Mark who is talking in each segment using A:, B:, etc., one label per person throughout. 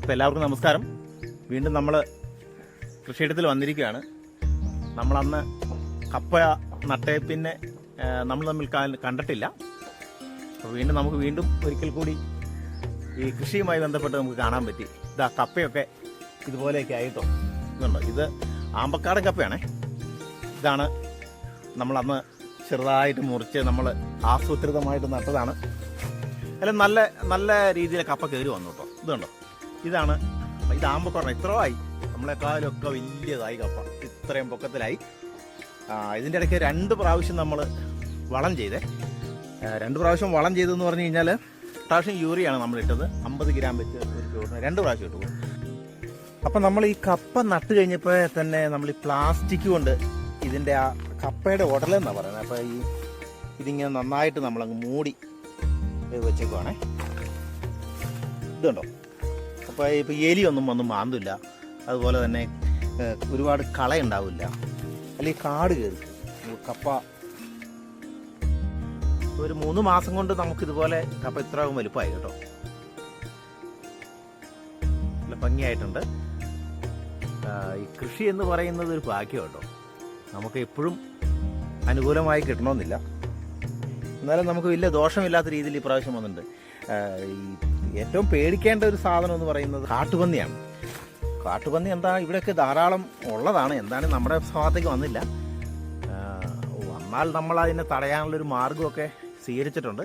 A: അപ്പോൾ എല്ലാവർക്കും നമസ്കാരം. വീണ്ടും നമ്മൾ കൃഷിയിടത്തിൽ വന്നിരിക്കുകയാണ്. നമ്മളന്ന് കപ്പ നട്ടേ പിന്നെ നമ്മൾ തമ്മിൽ കണ്ടിട്ടില്ല. അപ്പോൾ നമുക്ക് വീണ്ടും ഒരിക്കൽ കൂടി ഈ കൃഷിയുമായി ബന്ധപ്പെട്ട് നമുക്ക് കാണാൻ പറ്റി. ഇതാ കപ്പയൊക്കെ ഇതുപോലെയൊക്കെ ആയിട്ടോ. ഇതുണ്ടോ, ഇത് ആമ്പക്കാടൻ കപ്പയാണേ. ഇതാണ് നമ്മളന്ന് ചെറുതായിട്ട് മുറിച്ച് നമ്മൾ ആസൂത്രിതമായിട്ട് നട്ടതാണ്. അതിൽ നല്ല നല്ല രീതിയിൽ കപ്പ കയറി വന്നു കേട്ടോ. ഇതുണ്ടോ, ഇതാണ് ഇത് ആമ്പക്കാടൻ. ഇത്രയായി, നമ്മളെക്കാളൊക്കെ വലിയതായി കപ്പ, ഇത്രയും പൊക്കത്തിലായി. ഇതിൻ്റെ ഇടയ്ക്ക് 2 പ്രാവശ്യം നമ്മൾ വളം ചെയ്തേ. 2 പ്രാവശ്യം വളം ചെയ്തെന്ന് പറഞ്ഞു കഴിഞ്ഞാൽ പ്രാവശ്യം യൂറിയാണ് നമ്മളിട്ടത്. 50 ഗ്രാം വെച്ച് ഒരു ചോറിന് 2 പ്രാവശ്യം ഇട്ടു. അപ്പം നമ്മൾ ഈ കപ്പ നട്ട് കഴിഞ്ഞപ്പോൾ തന്നെ നമ്മൾ ഈ പ്ലാസ്റ്റിക് കൊണ്ട് ഇതിൻ്റെ ആ കപ്പയുടെ ഉടലെന്നാണ് പറയുന്നത്. അപ്പോൾ ഇതിങ്ങനെ നന്നായിട്ട് നമ്മളങ്ങ് മൂടി വെച്ചേക്കുവാണേ. ഇതുണ്ടോ, അപ്പോൾ ഇപ്പോൾ എലിയൊന്നും വന്നും മാന്തില്ല. അതുപോലെ തന്നെ ഒരുപാട് കളയുണ്ടാവില്ല, അല്ലെങ്കിൽ കാട് കയറി കപ്പ. ഒരു 3 മാസം കൊണ്ട് നമുക്കിതുപോലെ കപ്പ ഇത്രയും വലുപ്പമായി കേട്ടോ. നല്ല ഭംഗിയായിട്ടുണ്ട്. ഈ കൃഷി എന്ന് പറയുന്നത് ഒരു ഭാഗ്യം കേട്ടോ. നമുക്ക് എപ്പോഴും അനുകൂലമായി കിട്ടണമെന്നില്ല. എന്നാലും നമുക്ക് വലിയ ദോഷമില്ലാത്ത രീതിയിൽ ഈ പ്രാവശ്യം വന്നിട്ടുണ്ട്. ഈ ഏറ്റവും പേടിക്കേണ്ട ഒരു സാധനം എന്ന് പറയുന്നത് കാട്ടുപന്നിയാണ്. കാട്ടുപന്നി എന്താ ഇവിടെയൊക്കെ ധാരാളം ഉള്ളതാണ്. എന്താണ് നമ്മുടെ ഭാഗത്തേക്ക് വന്നില്ല. വന്നാൽ നമ്മൾ അതിനെ തടയാനുള്ളൊരു മാർഗമൊക്കെ സ്വീകരിച്ചിട്ടുണ്ട്.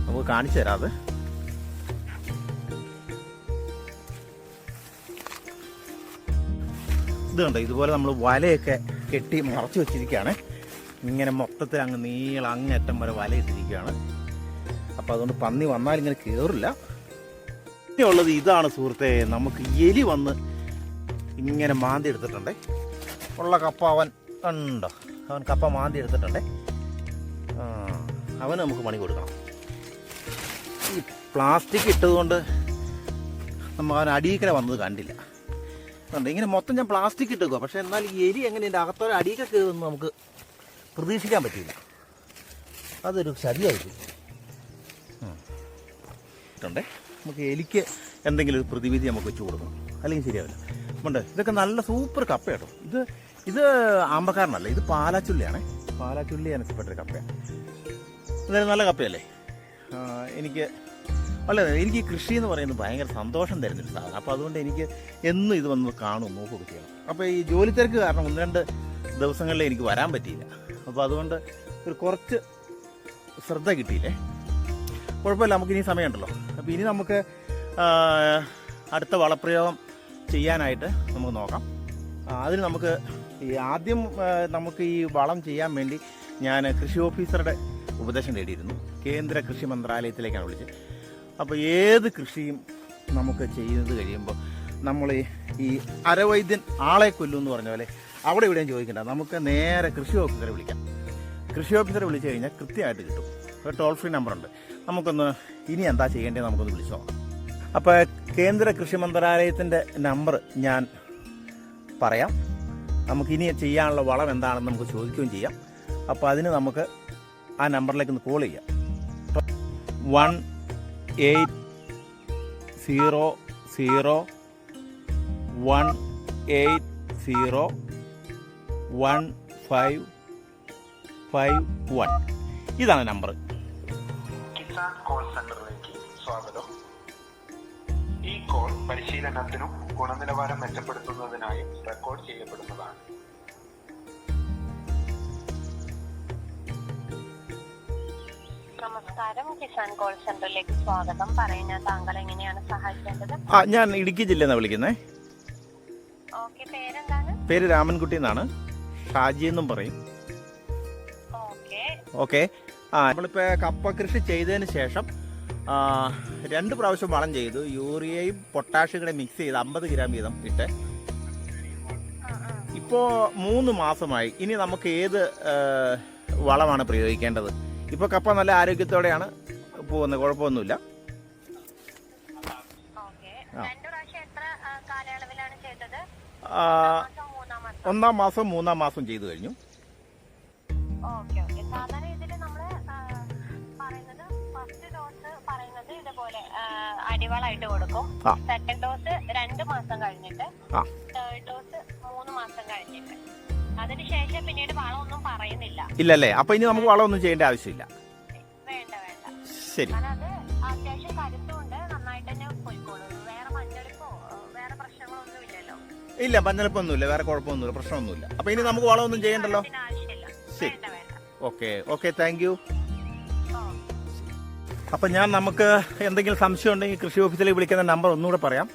A: നമുക്ക് കാണിച്ചു തരാം അത്. ഇത് കണ്ടോ, ഇതുപോലെ നമ്മൾ വലയൊക്കെ കെട്ടി മറച്ചു വെച്ചിരിക്കുകയാണ്. ഇങ്ങനെ മൊത്തത്തിൽ അങ്ങ് നീളം അങ്ങേറ്റം വരെ വലയിട്ടിരിക്കുകയാണ്. അപ്പോൾ അതുകൊണ്ട് പന്നി വന്നാൽ ഇങ്ങനെ കയറില്ല. ഉള്ളത് ഇതാണ് സുഹൃത്തെ, നമുക്ക് എലി വന്ന് ഇങ്ങനെ മാന്തി എടുത്തിട്ടുണ്ടേ. ഉള്ള കപ്പ അവൻ ഉണ്ടോ, അവൻ കപ്പ മാന്തി എടുത്തിട്ടുണ്ടേ. അവന് നമുക്ക് പണി കൊടുക്കണം. ഈ പ്ലാസ്റ്റിക് ഇട്ടതുകൊണ്ട് നമുക്ക് അവൻ അടിയിക്കര വന്നത് കണ്ടില്ല. ഉണ്ട് ഇങ്ങനെ മൊത്തം ഞാൻ പ്ലാസ്റ്റിക് ഇട്ടേക്കുക. പക്ഷെ എന്നാൽ ഈ എലി എങ്ങനെ എൻ്റെ അകത്തോടെ അടിയിക്ക കയറുമെന്ന് നമുക്ക് പ്രതീക്ഷിക്കാൻ പറ്റില്ല. അതൊരു ശരിയായിരിക്കും. ഉണ്ടേ, നമുക്ക് എലിക്ക് എന്തെങ്കിലും ഒരു പ്രതിവിധി നമുക്ക് വെച്ച് കൊടുക്കണം, അല്ലെങ്കിൽ ശരിയാവില്ല. ഉണ്ട്, ഇതൊക്കെ നല്ല സൂപ്പർ കപ്പ കേട്ടോ. ഇത് ആമ്പക്കാരനല്ല, ഇത് പാലാച്ചുള്ളിയാണേ. പാലാച്ചുള്ളി അനക്കപ്പെട്ടൊരു കപ്പയാണ്. എന്തായാലും നല്ല കപ്പയല്ലേ. എനിക്ക് കൃഷി എന്ന് പറയുന്നത് ഭയങ്കര സന്തോഷം തരുന്നൊരു സാധനം. അപ്പോൾ അതുകൊണ്ട് എനിക്ക് എന്നും ഇത് വന്ന് കാണും, നോക്കുകയൊക്കെ ചെയ്യണം. അപ്പോൾ ഈ ജോലി തിരക്ക് കാരണം 1-2 ദിവസങ്ങളിൽ എനിക്ക് വരാൻ പറ്റിയില്ല. അപ്പോൾ അതുകൊണ്ട് കുറച്ച് ശ്രദ്ധ കിട്ടിയില്ലേ. കുഴപ്പമില്ല, നമുക്കിനി സമയമുണ്ടല്ലോ. അപ്പോൾ ഇനി നമുക്ക് അടുത്ത വളപ്രയോഗം ചെയ്യാനായിട്ട് നമുക്ക് നോക്കാം. അതിന് നമുക്ക് ആദ്യം നമുക്ക് ഈ വളം ചെയ്യാൻ വേണ്ടി ഞാൻ കൃഷി ഓഫീസറുടെ ഉപദേശം തേടിയിരുന്നു. കേന്ദ്ര കൃഷി മന്ത്രാലയത്തിലേക്കാണ് വിളിച്ചത്. അപ്പോൾ ഏത് കൃഷിയും നമുക്ക് ചെയ്യുന്നത് കഴിയുമ്പോൾ നമ്മൾ ഈ അരവൈദ്യൻ ആളെ കൊല്ലും എന്ന് പറഞ്ഞ പോലെ അവിടെ ഇവിടെയും ചോദിക്കണ്ട, നമുക്ക് നേരെ കൃഷി ഓഫീസറെ വിളിക്കാം. കൃഷി ഓഫീസറെ വിളിച്ചു കഴിഞ്ഞാൽ കൃത്യമായിട്ട് കിട്ടും. ഒരു ടോൾ ഫ്രീ നമ്പറുണ്ട്. നമുക്കൊന്ന് ഇനി എന്താ ചെയ്യേണ്ടത് നമുക്കൊന്ന് വിളിച്ചു നോക്കാം. അപ്പോൾ കേന്ദ്ര കൃഷി മന്ത്രാലയത്തിൻ്റെ നമ്പർ ഞാൻ പറയാം. നമുക്കിനി ചെയ്യാനുള്ള വളം എന്താണെന്ന് നമുക്ക് ചോദിക്കുകയും ചെയ്യാം. അപ്പോൾ അതിന് നമുക്ക് ആ നമ്പറിലേക്ക് ഒന്ന് കോൾ ചെയ്യാം. 1800180151. ഇതാണ് നമ്പർ.
B: കിസാൻ കോൾ സെന്ററിലേക്ക് സ്വാഗതം. ഈ കോൾ പരിശീലനത്തിനും ഗുണനിലവാരം മെച്ചപ്പെടുത്തുന്നതിനായും റെക്കോർഡ് ചെയ്യപ്പെടുന്നതാണ്.
C: നമസ്കാരം, കിസാൻ കോൾ സെന്ററിലേക്ക് സ്വാഗതം. പറയുന്ന താങ്കൾ എങ്ങനെയാണ് സഹായിക്കേണ്ടത്?
A: ഞാൻ ഇടുക്കി ജില്ലയിൽ നിന്നാണ് വിളിക്കുന്നത്.
C: പേരെന്താണ്?
A: പേര് രാമൻകുട്ടി എന്നാണ്. ഷാജി എന്നും പറയും. ഓക്കെ. നമ്മളിപ്പോൾ കപ്പ കൃഷി ചെയ്തതിന് ശേഷം 2 പ്രാവശ്യം വളം ചെയ്തു. യൂറിയയും പൊട്ടാഷ്യം കൂടെ മിക്സ് ചെയ്ത് 50 ഗ്രാം വീതം ഇട്ട്. ഇപ്പോൾ 3 മാസമായി. ഇനി നമുക്ക് ഏത് വളമാണ് പ്രയോഗിക്കേണ്ടത്? ഇപ്പോൾ കപ്പ നല്ല ആരോഗ്യത്തോടെയാണ് പോകുന്നത്, കുഴപ്പമൊന്നുമില്ല. 1-ാം മാസം 3-ാം മാസം ചെയ്തു കഴിഞ്ഞു.
C: സാധാരണ ഇതിൽ നമ്മൾ പറയുന്നത് ഫസ്റ്റ് ഡോസ് പറയുന്നത് ഇതുപോലെ അരിവളായിട്ട് കൊടുക്കും.
A: ആ.
C: സെക്കൻഡ് ഡോസ് 2 മാസം കഴിഞ്ഞിട്ട്,
A: ആ.
C: തേർഡ് ഡോസ് 3 മാസം കഴിഞ്ഞിട്ട്. അതിനുശേഷം പിന്നീട് വളമൊന്നും പറയുന്നില്ല.
A: ഇല്ലല്ലേ? അപ്പൊ ഇനി നമുക്ക് വളമൊന്നും ചെയ്യേണ്ട ആവശ്യമില്ല.
C: വേണ്ട വേണ്ട.
A: ശരി.
C: കാരണം അത് അത്യാവശ്യം കരുത്തുണ്ട്, നന്നായിട്ട് തന്നെ പോയിക്കോളൂ. വേറെ മഞ്ഞളിപ്പോ വേറെ പ്രശ്നങ്ങളൊന്നും ഇല്ലല്ലോ.
A: ഇല്ല, മഞ്ഞളിപ്പൊന്നുമില്ല, വേറെ കുഴപ്പമൊന്നുമില്ല, പ്രശ്നമൊന്നുമില്ല. അപ്പൊ ഇനി നമുക്ക് വളമൊന്നും ചെയ്യണ്ടല്ലോ.
C: ആവശ്യമില്ല.
A: ശരി.
C: വേണ്ട വേണ്ട.
A: Okay, thank you.
C: ഓ.
A: അപ്പം നമുക്ക് എന്തെങ്കിലും സംശയം ഉണ്ടെങ്കിൽ കൃഷി ഓഫീസിലേക്ക് വിളിക്കുന്ന നമ്പർ ഒന്നുകൂടെ പറയാം.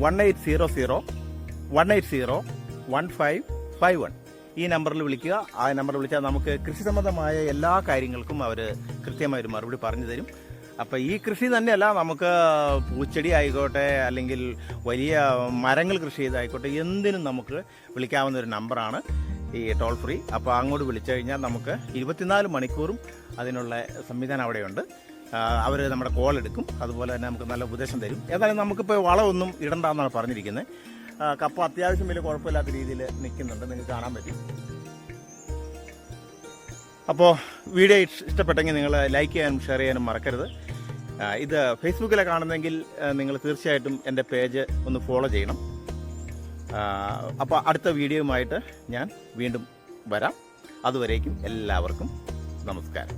A: 1800-180-1551. ഈ നമ്പറിൽ വിളിക്കുക. ആ നമ്പറിൽ വിളിച്ചാൽ നമുക്ക് കൃഷി സംബന്ധമായ എല്ലാ കാര്യങ്ങൾക്കും അവർ കൃത്യമായൊരു മറുപടി പറഞ്ഞു തരും. അപ്പോൾ ഈ കൃഷി തന്നെയല്ല, നമുക്ക് പൂച്ചെടി ആയിക്കോട്ടെ, അല്ലെങ്കിൽ വലിയ മരങ്ങൾ കൃഷി ചെയ്തായിക്കോട്ടെ, എന്തിനും നമുക്ക് വിളിക്കാവുന്ന ഒരു നമ്പറാണ് ഈ ടോൾ ഫ്രീ. അപ്പോൾ അങ്ങോട്ട് വിളിച്ചു കഴിഞ്ഞാൽ നമുക്ക് 24 മണിക്കൂറും അതിനുള്ള സംവിധാനം അവിടെയുണ്ട്. അവർ നമ്മുടെ കോൾ എടുക്കും, അതുപോലെ തന്നെ നമുക്ക് നല്ല ഉപദേശം തരും. ഏതായാലും നമുക്കിപ്പോൾ വളമൊന്നും ഇടണ്ടെന്നാണ് പറഞ്ഞിരിക്കുന്നത്. കപ്പ അത്യാവശ്യം വലിയ കുഴപ്പമില്ലാത്ത രീതിയിൽ നിൽക്കുന്നുണ്ട്, നിങ്ങൾക്ക് കാണാൻ പറ്റും. അപ്പോൾ വീഡിയോ ഇഷ്ടപ്പെട്ടെങ്കിൽ നിങ്ങൾ ലൈക്ക് ചെയ്യാനും ഷെയർ ചെയ്യാനും മറക്കരുത്. ഇത് ഫേസ്ബുക്കിലെ കാണുന്നെങ്കിൽ നിങ്ങൾ തീർച്ചയായിട്ടും എൻ്റെ പേജ് ഒന്ന് ഫോളോ ചെയ്യണം. അപ്പോൾ അടുത്ത വീഡിയോയുമായിട്ട് ഞാൻ വീണ്ടും വരാം. അതുവരേക്കും എല്ലാവർക്കും നമസ്കാരം.